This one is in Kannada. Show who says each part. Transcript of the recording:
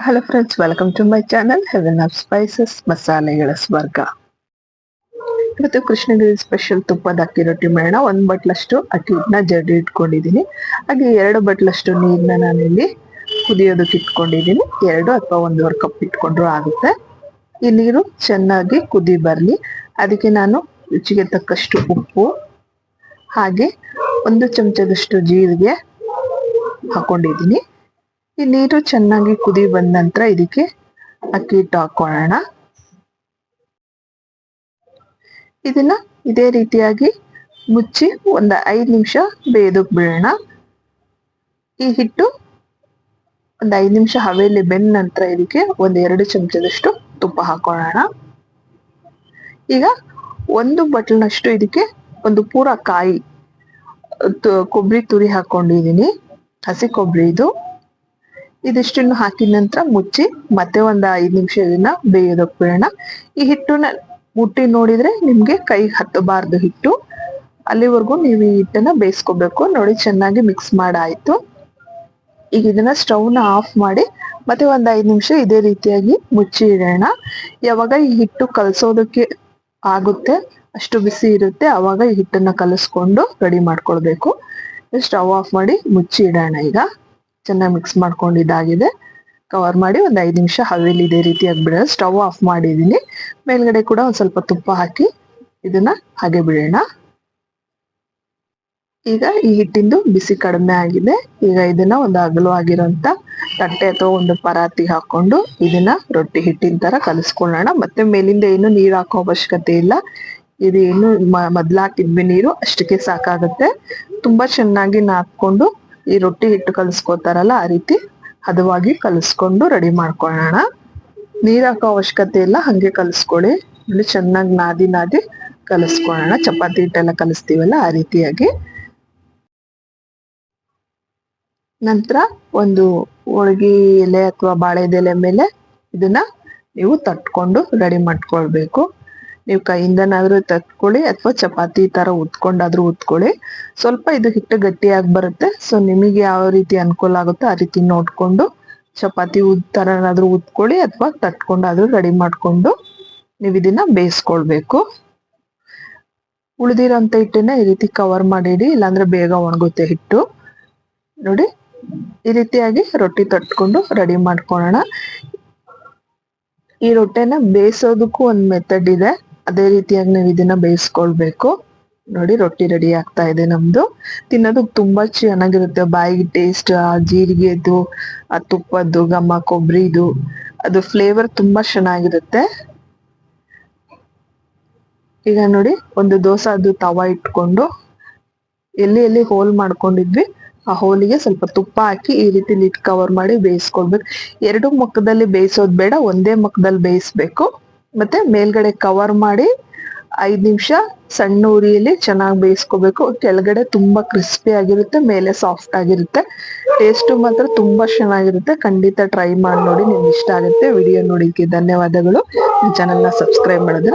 Speaker 1: Hello friends, welcome to my channel heaven of spices ಮಸಾಲೆಗಳ ಸ್ವರ್ಗ. ಇವತ್ತು ಕೃಷ್ಣಗಿರಿ ಸ್ಪೆಷಲ್ ತುಪ್ಪದ ಅಕ್ಕಿ ರೊಟ್ಟಿ ಮಾಡೋಣ. 1 ಬಟ್ಲಷ್ಟು ಅಕ್ಕಿ ಹಿಟ್ಟನ್ನ ಜಡಿ ಇಟ್ಕೊಂಡಿದ್ದೀನಿ. ಹಾಗೆ 2 ಬಟ್ಲಷ್ಟು ನೀರನ್ನ ನಾನಿಲ್ಲಿ ಕುದಿಯೋದಕ್ಕೆ ಇಟ್ಕೊಂಡಿದ್ದೀನಿ. 2 ಅಥವಾ 1.5 ಕಪ್ ಇಟ್ಕೊಂಡ್ರು ಆಗುತ್ತೆ. ಈ ನೀರು ಚೆನ್ನಾಗಿ ಕುದಿ ಬರಲಿ. ಅದಕ್ಕೆ ನಾನು ರುಚಿಗೆ ತಕ್ಕಷ್ಟು ಉಪ್ಪು ಹಾಗೆ 1 ಚಮಚದಷ್ಟು ಜೀರಿಗೆ ಹಾಕೊಂಡಿದ್ದೀನಿ. ಈ ನೀರು ಚೆನ್ನಾಗಿ ಕುದಿ ಬಂದ ನಂತರ ಇದಕ್ಕೆ ಅಕ್ಕಿ ಹಿಟ್ಟು ಹಾಕೊಳ್ಳೋಣ. ಇದನ್ನ ಇದೇ ರೀತಿಯಾಗಿ ಮುಚ್ಚಿ 5 ನಿಮಿಷ ಬೇಯೋದಕ್ಕೆ ಬಿಡೋಣ. ಈ ಹಿಟ್ಟು 5 ನಿಮಿಷ ಹವೆಯಲ್ಲಿ ಬೆಂದ ನಂತರ ಇದಕ್ಕೆ 2 ಚಮಚದಷ್ಟು ತುಪ್ಪ ಹಾಕೊಳ್ಳೋಣ. ಈಗ 1 ಬಟ್ಲಿನಷ್ಟು ಇದಕ್ಕೆ ಒಂದು ಪೂರ ಕಾಯಿ ಕೊಬ್ಬರಿ ತುರಿ ಹಾಕೊಂಡಿದ್ದೀನಿ. ಹಸಿ ಕೊಬ್ಬರಿ ಇದು. ಇದಿಷ್ಟನ್ನು ಹಾಕಿದ ನಂತರ ಮುಚ್ಚಿ ಮತ್ತೆ 5 ನಿಮಿಷ ಇದನ್ನ ಬೇಯೋದಕ್ಕೆ ಬಿಡೋಣ. ಈ ಹಿಟ್ಟನ್ನ ಮುಟ್ಟಿ ನೋಡಿದ್ರೆ ನಿಮ್ಗೆ ಕೈ ಹತ್ತಬಾರ್ದು ಹಿಟ್ಟು. ಅಲ್ಲಿವರೆಗೂ ನೀವು ಈ ಹಿಟ್ಟನ್ನ ಬೇಯಿಸ್ಕೋಬೇಕು. ನೋಡಿ, ಚೆನ್ನಾಗಿ ಮಿಕ್ಸ್ ಮಾಡಾಯ್ತು. ಈಗ ಇದನ್ನ ಸ್ಟವ್ನ ಆಫ್ ಮಾಡಿ ಮತ್ತೆ 5 ನಿಮಿಷ ಇದೇ ರೀತಿಯಾಗಿ ಮುಚ್ಚಿ ಇಡೋಣ. ಯಾವಾಗ ಈ ಹಿಟ್ಟು ಕಲಸೋದಕ್ಕೆ ಆಗುತ್ತೆ, ಅಷ್ಟು ಬಿಸಿ ಇರುತ್ತೆ, ಅವಾಗ ಈ ಹಿಟ್ಟನ್ನ ಕಲಸ್ಕೊಂಡು ರೆಡಿ ಮಾಡ್ಕೊಳ್ಬೇಕು. ಸ್ಟವ್ ಆಫ್ ಮಾಡಿ ಮುಚ್ಚಿ ಇಡೋಣ. ಈಗ ಚೆನ್ನಾಗಿ ಮಿಕ್ಸ್ ಮಾಡ್ಕೊಂಡಿದ್ದಾಗಿದೆ. ಕವರ್ ಮಾಡಿ 5 ನಿಮಿಷ ಹವೆಯಲ್ಲಿ ಇದೇ ರೀತಿಯಾಗಿ ಬಿಡೋಣ. ಸ್ಟವ್ ಆಫ್ ಮಾಡಿದೀನಿ. ಮೇಲ್ಗಡೆ ಕೂಡ ಸ್ವಲ್ಪ ತುಪ್ಪ ಹಾಕಿ ಇದನ್ನ ಹಾಗೆ ಬಿಡೋಣ. ಈಗ ಈ ಹಿಟ್ಟಿಂದು ಬಿಸಿ ಕಡಿಮೆ ಆಗಿದೆ. ಈಗ ಇದನ್ನ ಅಗಲವಾಗಿರುವಂತ ತಟ್ಟೆ ಅಥವಾ ಒಂದು ಪರಾತಿ ಹಾಕೊಂಡು ಇದನ್ನ ರೊಟ್ಟಿ ಹಿಟ್ಟಿನ ತರ ಕಲಿಸ್ಕೊಳ್ಳೋಣ. ಮತ್ತೆ ಮೇಲಿಂದ ಏನು ನೀರು ಹಾಕೋ ಅವಶ್ಯಕತೆ ಇಲ್ಲ. ಇದು ಏನು ಹಾಕಿದ್ವಿ ನೀರು, ಅಷ್ಟಕ್ಕೆ ಸಾಕಾಗುತ್ತೆ. ತುಂಬಾ ಚೆನ್ನಾಗಿ ನಾದ್ಕೊಂಡು ಈ ರೊಟ್ಟಿ ಹಿಟ್ಟು ಕಲಿಸ್ಕೋತಾರಲ್ಲ, ಆ ರೀತಿ ಹದವಾಗಿ ಕಲಿಸ್ಕೊಂಡು ರೆಡಿ ಮಾಡ್ಕೊಳ್ಳೋಣ. ನೀರ್ ಹಾಕೋ ಅವಶ್ಯಕತೆ ಇಲ್ಲ, ಹಂಗೆ ಕಲಿಸ್ಕೊಳ್ಳಿ. ಇಲ್ಲಿ ಚೆನ್ನಾಗಿ ನಾದಿ ಕಲಿಸ್ಕೊಳ್ಳೋಣ. ಚಪಾತಿ ಹಿಟ್ಟೆಲ್ಲ ಕಲಿಸ್ತೀವಲ್ಲ, ಆ ರೀತಿಯಾಗಿ. ನಂತರ ಒಂದು ಹೋಳಿಗೆ ಎಲೆ ಅಥವಾ ಬಾಳೆದೆಲೆ ಮೇಲೆ ಇದನ್ನ ನೀವು ತಟ್ಕೊಂಡು ರೆಡಿ ಮಾಡ್ಕೊಳ್ಬೇಕು. ನೀವು ಕೈಯಿಂದನಾದ್ರೂ ತಟ್ಕೊಳ್ಳಿ ಅಥವಾ ಚಪಾತಿ ತರ ಉತ್ಕೊಂಡಾದ್ರೂ ಉತ್ಕೊಳ್ಳಿ. ಸ್ವಲ್ಪ ಇದು ಹಿಟ್ಟು ಗಟ್ಟಿಯಾಗಿ ಬರುತ್ತೆ. ಸೊ ನಿಮಗೆ ಯಾವ ರೀತಿ ಅನುಕೂಲ ಆಗುತ್ತೋ ಆ ರೀತಿ ನೋಡ್ಕೊಂಡು ಚಪಾತಿ ತರನಾದ್ರೂ ಉತ್ಕೊಳ್ಳಿ ಅಥವಾ ತಟ್ಕೊಂಡಾದ್ರೂ ರೆಡಿ ಮಾಡ್ಕೊಂಡು ನೀವು ಇದನ್ನ ಬೇಯಿಸ್ಕೊಳ್ಬೇಕು. ಉಳಿದಿರೋಂಥ ಹಿಟ್ಟನ್ನ ಈ ರೀತಿ ಕವರ್ ಮಾಡಿಡಿ, ಇಲ್ಲಾಂದ್ರೆ ಬೇಗ ಒಣಗುತ್ತೆ ಹಿಟ್ಟು. ನೋಡಿ, ಈ ರೀತಿಯಾಗಿ ರೊಟ್ಟಿ ತಟ್ಕೊಂಡು ರೆಡಿ ಮಾಡ್ಕೊಳ್ಳೋಣ. ಈ ರೊಟ್ಟೆನ ಬೇಯಿಸೋದಕ್ಕೂ ಒಂದು ಮೆಥಡ್ ಇದೆ. ಅದೇ ರೀತಿಯಾಗಿ ನೀವು ಇದನ್ನ ಬೇಯಿಸ್ಕೊಳ್ಬೇಕು. ನೋಡಿ, ರೊಟ್ಟಿ ರೆಡಿ ಆಗ್ತಾ ಇದೆ ನಮ್ದು. ತಿನ್ನೋದಕ್ಕೆ ತುಂಬಾ ಚೆನ್ನಾಗಿರುತ್ತೆ. ಬಾಯಿಗೆ ಟೇಸ್ಟ್, ಆ ಜೀರಿಗೆದು, ಆ ತುಪ್ಪದ್ದು ಘಮ, ಕೊಬ್ಬರಿದು ಅದು ಫ್ಲೇವರ್ ತುಂಬಾ ಚೆನ್ನಾಗಿರುತ್ತೆ. ಈಗ ನೋಡಿ, ಒಂದು ದೋಸೆದು ತವ ಇಟ್ಕೊಂಡು ಎಲ್ಲಿ ಹೋಲ್ ಮಾಡ್ಕೊಂಡಿದ್ವಿ ಆ ಹೋಲಿಗೆ ಸ್ವಲ್ಪ ತುಪ್ಪ ಹಾಕಿ ಈ ರೀತಿ ಲಿಡ್ ಕವರ್ ಮಾಡಿ ಬೇಯಿಸ್ಕೊಳ್ಬೇಕು. 2 ಮುಖದಲ್ಲಿ ಬೇಯಿಸೋದು ಬೇಡ, ಒಂದೇ ಮುಖದಲ್ಲಿ ಬೇಯಿಸ್ಬೇಕು. ಮತ್ತೆ ಮೇಲ್ಗಡೆ ಕವರ್ ಮಾಡಿ 5 ನಿಮಿಷ ಸಣ್ಣ ಉರಿಯಲ್ಲಿ ಚೆನ್ನಾಗಿ ಬೇಯಿಸ್ಕೋಬೇಕು. ಕೆಳಗಡೆ ತುಂಬಾ ಕ್ರಿಸ್ಪಿ ಆಗಿರುತ್ತೆ, ಮೇಲೆ ಸಾಫ್ಟ್ ಆಗಿರುತ್ತೆ. ಟೇಸ್ಟ್ ಮಾತ್ರ ತುಂಬಾ ಚೆನ್ನಾಗಿರುತ್ತೆ. ಖಂಡಿತ ಟ್ರೈ ಮಾಡಿ ನೋಡಿ, ನಿಮ್ಗೆ ಇಷ್ಟ ಆಗುತ್ತೆ. ವಿಡಿಯೋ ನೋಡಿಕ್ಕೆ ಧನ್ಯವಾದಗಳು. ಚಾನೆಲ್ನ ಸಬ್ಸ್ಕ್ರೈಬ್ ಮಾಡಿದ್ರೆ